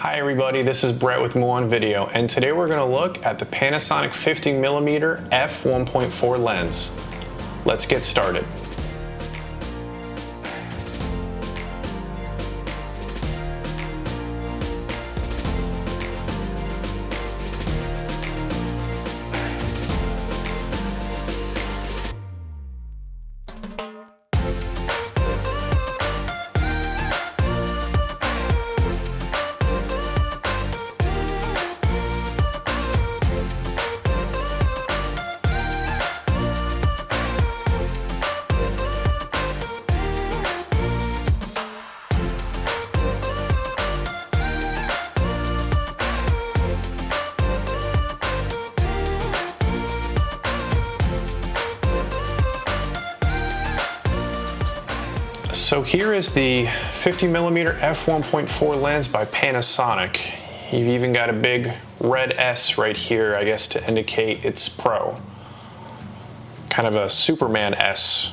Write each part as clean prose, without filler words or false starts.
Hi everybody, this is Brett with Muon Video, and today we're going to look at the Panasonic 50mm f1.4 lens. Let's get started. So here is the 50mm f1.4 lens by Panasonic. You've even got a big red S right here, I guess, to indicate it's Pro. Kind of a Superman S.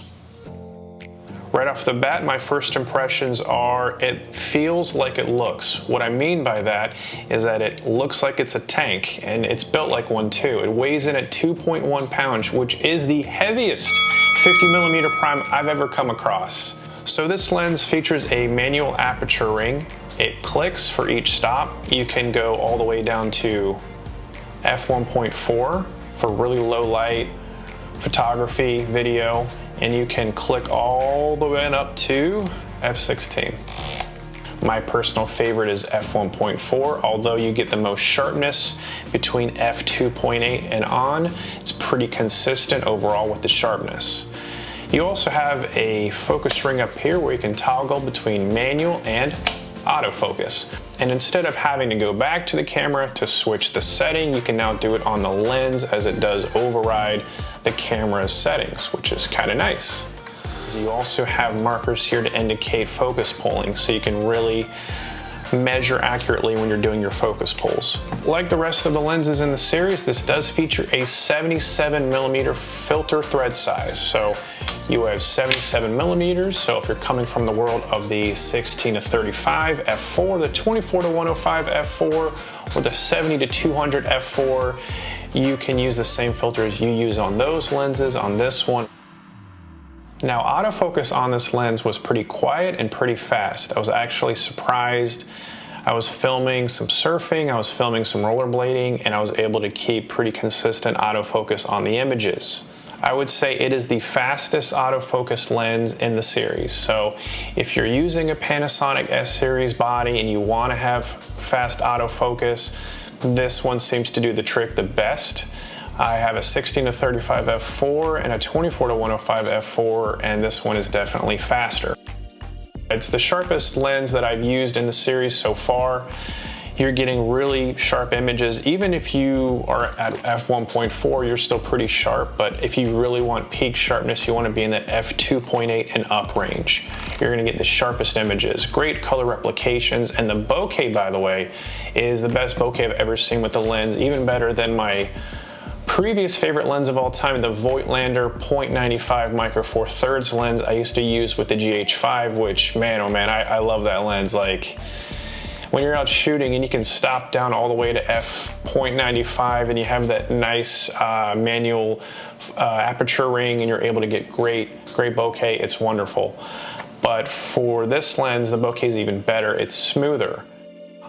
Right off the bat, my first impressions are it feels like it looks. What I mean by that is that it looks like it's a tank, and it's built like one too. It weighs in at 2.1 pounds, which is the heaviest 50mm prime I've ever come across. So this lens features a manual aperture ring. It clicks for each stop. You can go all the way down to f1.4 for really low light photography, video, and you can click all the way up to f16. My personal favorite is f1.4, although you get the most sharpness between f2.8 and on. It's pretty consistent overall with the sharpness. You also have a focus ring up here where you can toggle between manual and autofocus. And instead of having to go back to the camera to switch the setting, you can now do it on the lens as it does override the camera's settings, which is kind of nice. You also have markers here to indicate focus pulling, so you can really measure accurately when you're doing your focus pulls. Like the rest of the lenses in the series, this does feature a 77mm filter thread size. So you have 77mm, so if you're coming from the world of the 16 to 35 f4, the 24 to 105 f4, or the 70 to 200 f4, you can use the same filters you use on those lenses on this one. Now, autofocus on this lens was pretty quiet and pretty fast. I was actually surprised. I was filming some surfing, I was filming some rollerblading, and I was able to keep pretty consistent autofocus on the images. I would say it is the fastest autofocus lens in the series. So if you're using a Panasonic S-Series body and you want to have fast autofocus, this one seems to do the trick the best. I have a 16 to 35 f4 and a 24 to 105 f4, and this one is definitely faster. It's the sharpest lens that I've used in the series so far. You're getting really sharp images. Even if you are at f1.4, you're still pretty sharp, but if you really want peak sharpness, you want to be in that f2.8 and up range. You're going to get the sharpest images. Great color replications, and the bokeh, by the way, is the best bokeh I've ever seen with the lens, even better than my previous favorite lens of all time, the Voigtlander 0.95 micro four thirds lens I used to use with the GH5, which, man, oh man, I love that lens. Like, when you're out shooting and you can stop down all the way to f.95 and you have that nice manual aperture ring and you're able to get great bokeh, it's wonderful. But for this lens, the bokeh is even better. It's smoother.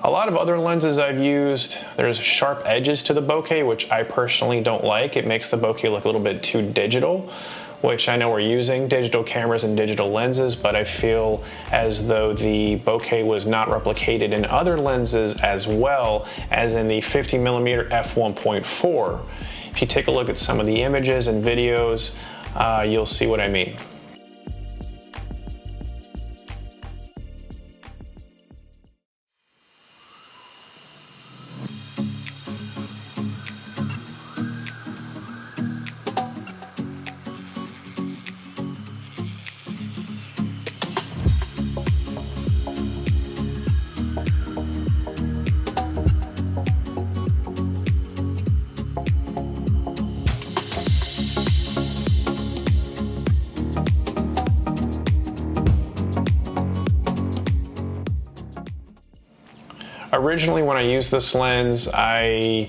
A lot of other lenses I've used, there's sharp edges to the bokeh, which I personally don't like. It makes the bokeh look a little bit too digital, which I know we're using digital cameras and digital lenses, but I feel as though the bokeh was not replicated in other lenses as well as in the 50mm f1.4. If you take a look at some of the images and videos, you'll see what I mean. Originally, when I used this lens, I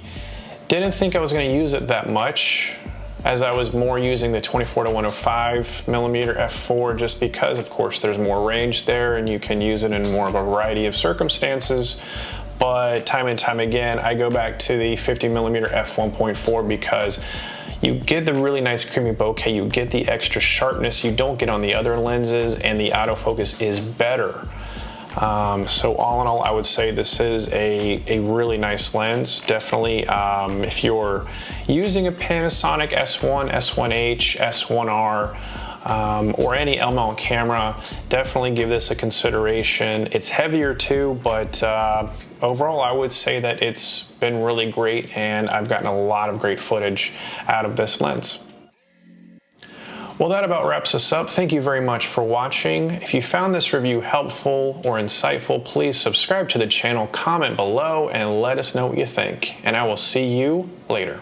didn't think I was going to use it that much, as I was more using the 24-105 millimeter f4, just because, of course, there's more range there and you can use it in more of a variety of circumstances. But time and time again, I go back to the 50 millimeter f1.4 because you get the really nice creamy bokeh, you get the extra sharpness you don't get on the other lenses, and the autofocus is better. So all in all, I would say this is a really nice lens. Definitely, if you're using a Panasonic S1, S1H, S1R, or any L-mount camera, definitely give this a consideration. It's heavier too, but overall I would say that it's been really great, and I've gotten a lot of great footage out of this lens. Well, that about wraps us up. Thank you very much for watching. If you found this review helpful or insightful, please subscribe to the channel, comment below, and let us know what you think. And I will see you later.